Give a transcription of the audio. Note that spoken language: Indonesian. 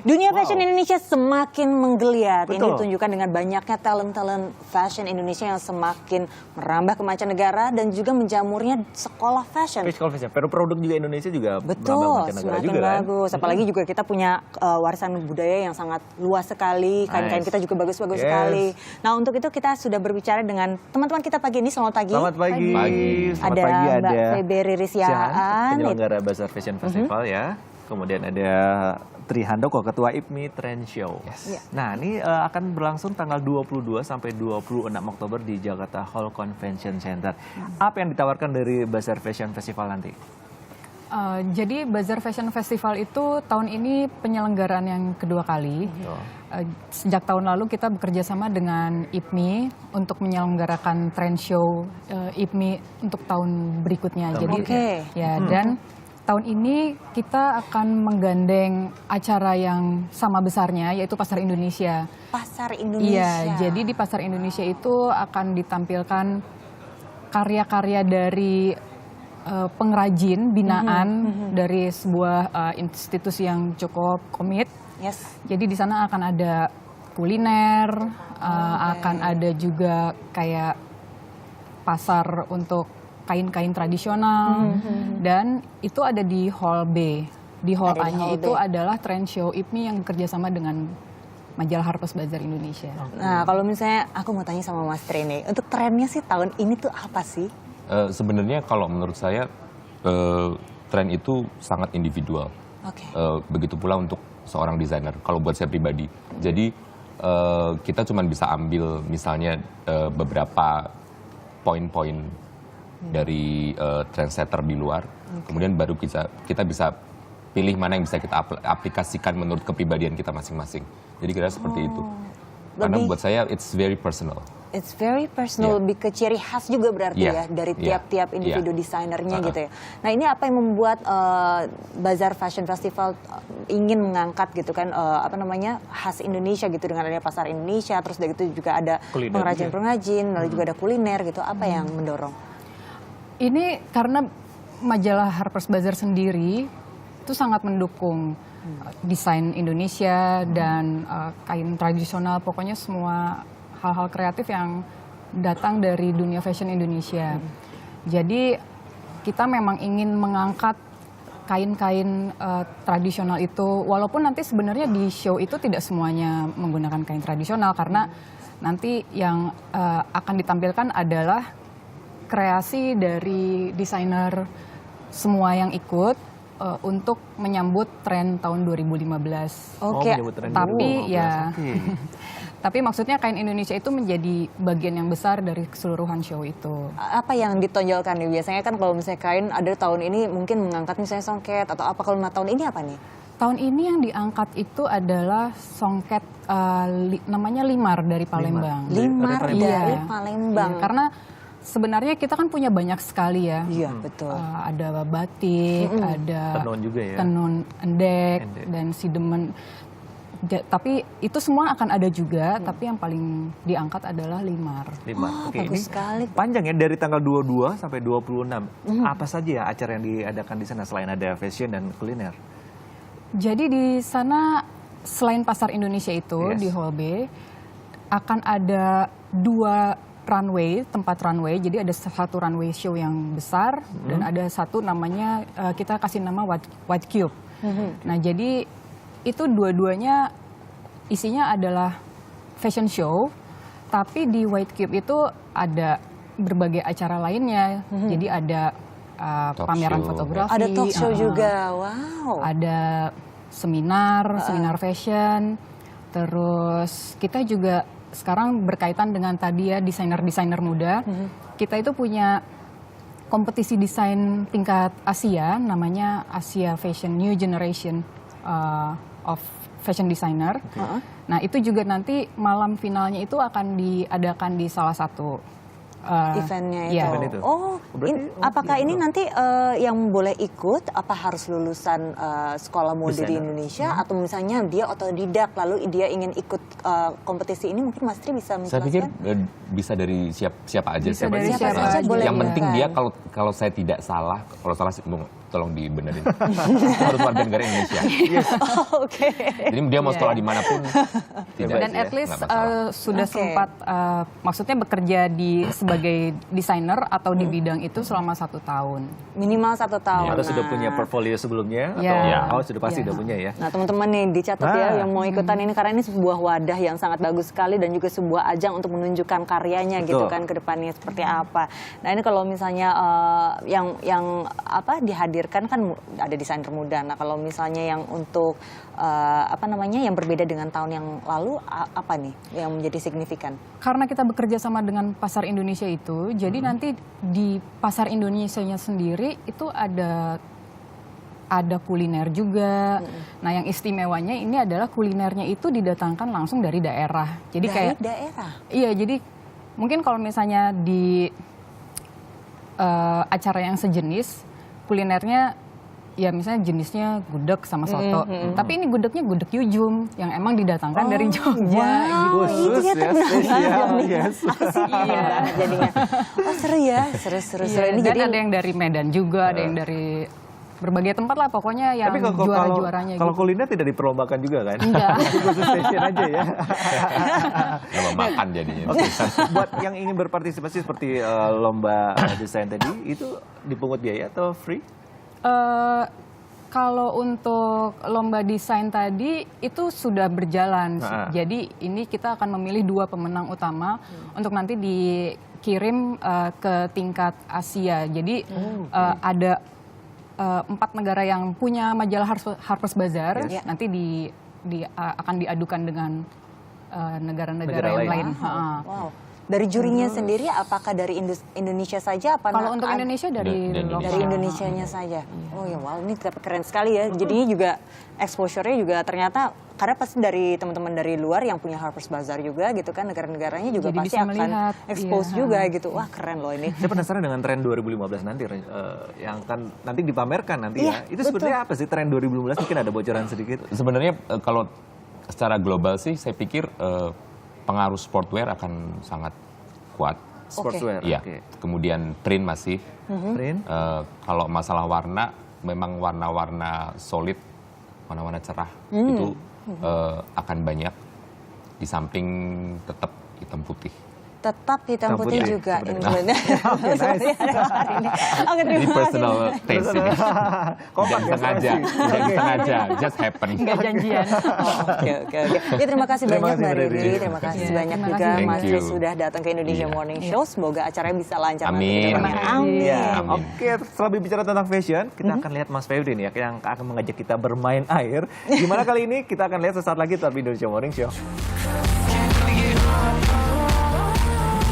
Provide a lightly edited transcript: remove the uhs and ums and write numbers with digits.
Dunia fashion Indonesia semakin menggeliat. Ini Betul. ditunjukkan dengan banyaknya talent-talent fashion Indonesia yang semakin merambah ke mancanegara dan juga menjamurnya sekolah fashion. Sekolah fashion. Produk juga Indonesia juga Betul, merambah mancanegara semakin juga kan. bagus. Apalagi juga kita punya warisan budaya yang sangat luas sekali. Kain-kain Nice. kita juga bagus-bagus Yes. sekali. Nah, untuk itu kita sudah berbicara dengan teman-teman kita pagi ini. Selamat pagi. Selamat pagi. Selamat Ada pagi, Mbak ada Febe Ririsyahaan, penyelenggara Bazar Fashion Festival ya. Kemudian ada Tri Handoko, Ketua IPMI Trend Show. Iya. Nah, ini akan berlangsung tanggal 22 sampai 26 Oktober di Jakarta Hall Convention Center. Apa yang ditawarkan dari Bazar Fashion Festival nanti? Jadi Bazar Fashion Festival itu tahun ini penyelenggaraan yang kedua kali. Sejak tahun lalu kita bekerja sama dengan IPMI untuk menyelenggarakan trend show IPMI untuk tahun berikutnya. Jadi ya dan tahun ini kita akan menggandeng acara yang sama besarnya, yaitu Pasar Indonesia. Pasar Indonesia. Iya, jadi di Pasar Indonesia itu akan ditampilkan karya-karya dari pengrajin binaan dari sebuah institusi yang cukup komit. Yes. Jadi di sana akan ada kuliner, akan ada juga kayak pasar untuk kain-kain tradisional, dan itu ada di Hall B. Di Hall Ada di A-nya Hall itu B. adalah trend show IPMI yang kerjasama dengan majalah Harper's Bazaar Indonesia. Nah, kalau misalnya aku mau tanya sama Mas Tri nih, untuk trennya sih tahun ini tuh apa sih? Sebenarnya kalau menurut saya tren itu sangat individual. Oke. Begitu pula untuk seorang desainer. Kalau buat saya pribadi, jadi kita cuma bisa ambil misalnya beberapa poin-poin dari trendsetter di luar, kemudian baru kita bisa pilih mana yang bisa kita aplikasikan menurut kepribadian kita masing-masing. Jadi kira seperti itu. Karena buat saya it's very personal. It's very personal, lebih ke ciri khas juga berarti ya dari tiap-tiap individu desainernya gitu ya. Nah, ini apa yang membuat Bazar Fashion Festival ingin mengangkat gitu kan apa namanya khas Indonesia gitu dengan adanya pasar Indonesia, terus dari itu juga ada pengrajin-pengrajin, lalu juga ada kuliner gitu. Apa yang mendorong? Ini karena majalah Harper's Bazaar sendiri itu sangat mendukung desain Indonesia dan kain tradisional, pokoknya semua hal-hal kreatif yang datang dari dunia fashion Indonesia. Jadi kita memang ingin mengangkat kain-kain tradisional itu, walaupun nanti sebenarnya di show itu tidak semuanya menggunakan kain tradisional, karena nanti yang akan ditampilkan adalah kreasi dari desainer semua yang ikut untuk menyambut tren tahun 2015. Oke. Tapi ya, tapi maksudnya kain Indonesia itu menjadi bagian yang besar dari keseluruhan show itu. Apa yang ditonjolkan nih? Biasanya kan kalau misalnya kain ada tahun ini mungkin mengangkat misalnya songket atau apa, kalau tahun ini apa nih? Tahun ini yang diangkat itu adalah songket namanya Limar dari Palembang. Limar dari Iya. Palembang. Iya, karena sebenarnya kita kan punya banyak sekali ya. Iya, betul. Ada batik, ada Tenun juga ya. tenun endek dan sidemen. Tapi itu semua akan ada juga, tapi yang paling diangkat adalah Limar. Wah, bagus sekali. Panjang ya, dari tanggal 22 sampai 26. Apa saja ya acara yang diadakan di sana selain ada fashion dan kuliner? Jadi di sana selain Pasar Indonesia itu di Hall B akan ada 2 runway, tempat runway. Jadi ada satu runway show yang besar dan ada satu namanya kita kasih nama White Cube. Nah, jadi itu dua-duanya isinya adalah fashion show, tapi di White Cube itu ada berbagai acara lainnya. Jadi ada pameran fotografi, Ada talk show juga. Wow. ada seminar fashion. Terus kita juga sekarang berkaitan dengan tadi ya desainer-desainer muda. Kita itu punya kompetisi desain tingkat Asia, namanya Asia Fashion New Generation of Fashion Designer. Nah, itu juga nanti malam finalnya itu akan diadakan di salah satu eventnya itu. Iya. Event itu. Oh, apakah ini nanti yang boleh ikut apa harus lulusan sekolah mode di Indonesia atau misalnya dia otodidak lalu dia ingin ikut kompetisi ini, mungkin Mas Tri bisa menjelaskan? Saya pikir bisa dari siapa aja. Bisa dari siapa aja boleh Yang penting kan? dia kalau saya tidak salah, kalau salah tolong dibenerin. Harus warga negara Indonesia. Oke. Jadi dia mau sekolah dimanapun tidak. Dan at least nggak masalah. sudah Oke. sempat maksudnya bekerja sebagai desainer atau di bidang itu selama 1 tahun. Minimal 1 tahun. Atau sudah Nah. punya portfolio sebelumnya? Ya. Atau Ya. oh, sudah pasti udah punya ya? Nah teman-teman nih dicatat ya Ah. yang mau ikutan ini karena ini sebuah wadah yang sangat bagus sekali dan juga sebuah ajang untuk menunjukkan karyanya gitu Betul. kan ke depannya seperti apa. Nah ini kalau misalnya yang apa dihadirkan kan ada desainer muda. Nah kalau misalnya yang untuk apa namanya yang berbeda dengan tahun yang lalu apa nih yang menjadi signifikan? Karena kita bekerja sama dengan pasar Indonesia itu, jadi nanti di pasar Indonesianya sendiri itu ada kuliner juga. Nah, yang istimewanya ini adalah kulinernya itu didatangkan langsung dari daerah. Jadi Dari kayak daerah. iya, jadi mungkin kalau misalnya di acara yang sejenis kulinernya ya misalnya jenisnya gudeg sama soto. Tapi ini gudegnya gudeg Yujum yang emang didatangkan dari Jogja gitu. Khusus Itu ya, spesial. Yes. Iya, jadinya. Oh seru ya, seru. Iya, Ini dan jadi ada yang dari Medan juga, ada yang dari berbagai tempat lah pokoknya yang Tapi juara-juaranya kalau gitu. kuliner tidak diperlombakan juga kan? Enggak. Khusus station aja ya. Lomba makan jadinya. Oke, buat yang ingin berpartisipasi seperti lomba desain tadi, itu dipungut biaya atau free? Kalau untuk lomba desain tadi itu sudah berjalan. Jadi ini kita akan memilih 2 pemenang utama untuk nanti dikirim ke tingkat Asia. Jadi ada 4 negara yang punya majalah Harper's Bazaar. Yes. Nanti akan diadukan dengan negara-negara Negara yang lain. lain. wow. Dari jurinya sendiri apakah dari Indonesia saja apa Kalau untuk Indonesia dari Dan lokal. dari Indonesianya saja. Oh ya wow, ini keren sekali ya. Jadinya juga exposure-nya juga ternyata karena pasti dari teman-teman dari luar yang punya Harper's Bazaar juga gitu kan negara-negaranya juga Jadi pasti bisa akan melihat, expose iya. juga gitu. Wah, keren loh ini. Saya penasaran dengan tren 2015 nanti yang akan nanti dipamerkan nanti Iya, ya. Itu sebenarnya apa sih tren 2015? Mungkin ada bocoran sedikit. Sebenarnya kalau secara global sih saya pikir pengaruh sportwear akan sangat kuat. Sportswear. Iya. Oke. Kemudian print masih. Print. Kalau masalah warna, memang warna-warna solid, warna-warna cerah itu akan banyak. Di samping tetap hitam putih. Tetap hitam Hitam putih putih juga sebenarnya. Oke, nice. Oke, Ini terima personal kasih. taste ini. Kompak Dan ya, sengaja, ekspresi. dan sengaja, just happen. Nggak janjian. Oke. Ya terima kasih Terima banyak kasih, Mbak Mbak Riri. Riri. Terima kasih Iya, banyak terima juga kasih. Mas Thank Tri you. sudah datang ke Indonesia Iya. Morning Show. Semoga acaranya bisa lancar nanti Amin. ke depannya. Terima kasih. Amin. Ya, Amin. oke. Setelah berbicara tentang fashion, kita akan lihat Mas Febri nih ya, yang akan mengajak kita bermain air. Gimana kali ini? Kita akan lihat sesaat lagi tetap di Indonesia Morning Show.